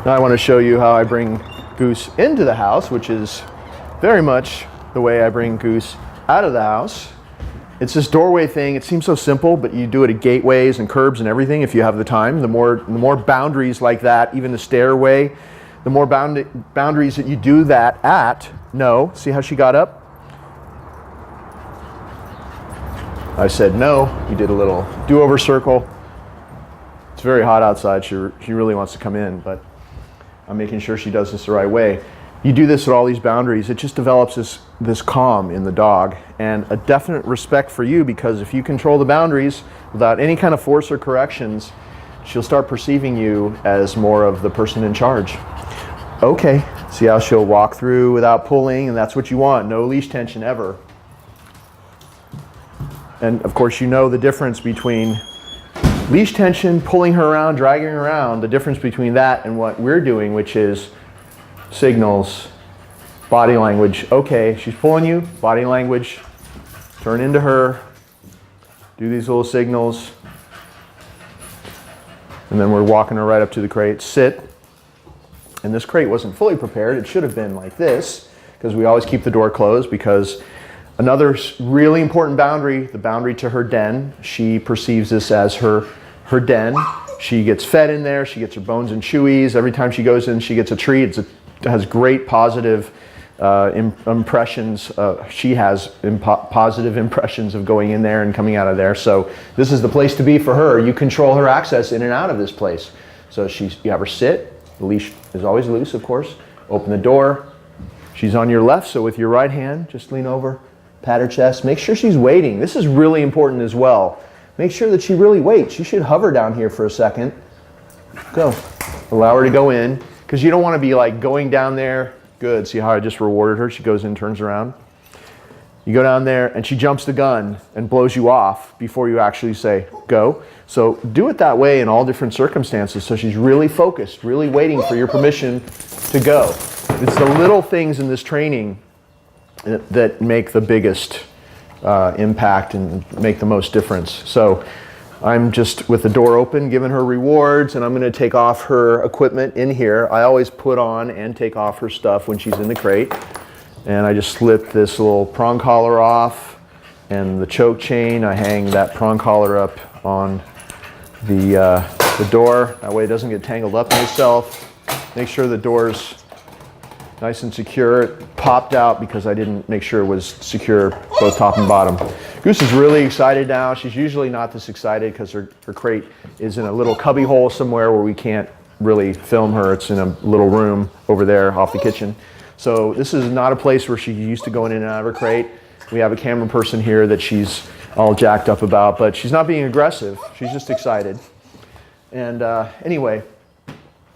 Now I want to show you how I bring Goose into the house, which is very much the way I bring Goose out of the house. It's this doorway thing. It seems so simple, but you do it at gateways and curbs and everything if you have the time. The more boundaries like that, even the stairway, the more boundaries that you do that at. No, see how she got up? I said no. You did a little do-over circle. It's very hot outside. She really wants to come in, but I'm making sure she does this the right way. You do this at all these boundaries, it just develops this calm in the dog and a definite respect for you, because if you control the boundaries without any kind of force or corrections, she'll start perceiving you as more of the person in charge. Okay, see how she'll walk through without pulling, and that's what you want, no leash tension ever. And of course you know the difference between leash tension, pulling her around, dragging her around, the difference between that and what we're doing, which is signals, body language. Okay, she's pulling you, body language, turn into her, do these little signals, and then we're walking her right up to the crate, sit. And this crate wasn't fully prepared. It should have been like this, because we always keep the door closed, because another really important boundary, the boundary to her den, she perceives this as her den. She gets fed in there, she gets her bones and chewies. Every time she goes in, she gets a treat. It has great positive impressions. She has positive impressions of going in there and coming out of there. So this is the place to be for her. You control her access in and out of this place. So you have her sit. The leash is always loose, of course. Open the door. She's on your left, so with your right hand, just lean over. Pat her chest. Make sure she's waiting. This is really important as well. Make sure that she really waits. You should hover down here for a second. Go. Allow her to go in, because you don't want to be like going down there. Good. See how I just rewarded her? She goes in, turns around. You go down there and she jumps the gun and blows you off before you actually say go. So do it that way in all different circumstances, so she's really focused, really waiting for your permission to go. It's the little things in this training that make the biggest impact and make the most difference. So I'm just with the door open, giving her rewards, and I'm going to take off her equipment in here. I always put on and take off her stuff when she's in the crate. And I just slip this little prong collar off and the choke chain. I hang that prong collar up on the door. That way it doesn't get tangled up in itself. Make sure the door's nice and secure. It popped out because I didn't make sure it was secure both top and bottom. Goose is really excited now. She's usually not this excited because her crate is in a little cubby hole somewhere where we can't really film her. It's in a little room over there off the kitchen. So this is not a place where she's used to going in and out of her crate. We have a camera person here that she's all jacked up about, but she's not being aggressive. She's just excited. And anyway,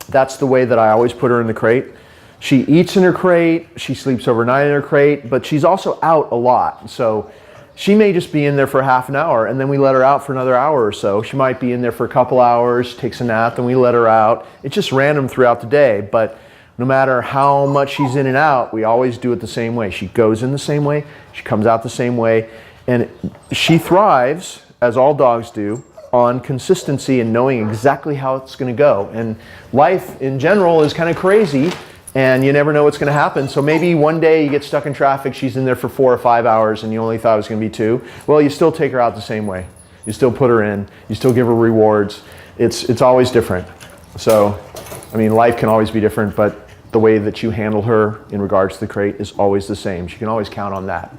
that's the way that I always put her in the crate. She eats in her crate, she sleeps overnight in her crate, but she's also out a lot. So she may just be in there for half an hour, and then we let her out for another hour or so. She might be in there for a couple hours, takes a nap, then we let her out. It's just random throughout the day, but no matter how much she's in and out, we always do it the same way. She goes in the same way, she comes out the same way, and she thrives, as all dogs do, on consistency and knowing exactly how it's going to go. And life in general is kind of crazy, and you never know what's going to happen. So maybe one day you get stuck in traffic, she's in there for 4 or 5 hours, and you only thought it was going to be 2. Well, you still take her out the same way. You still put her in. You still give her rewards. It's always different. So, I mean, life can always be different, but the way that you handle her in regards to the crate is always the same. She can always count on that.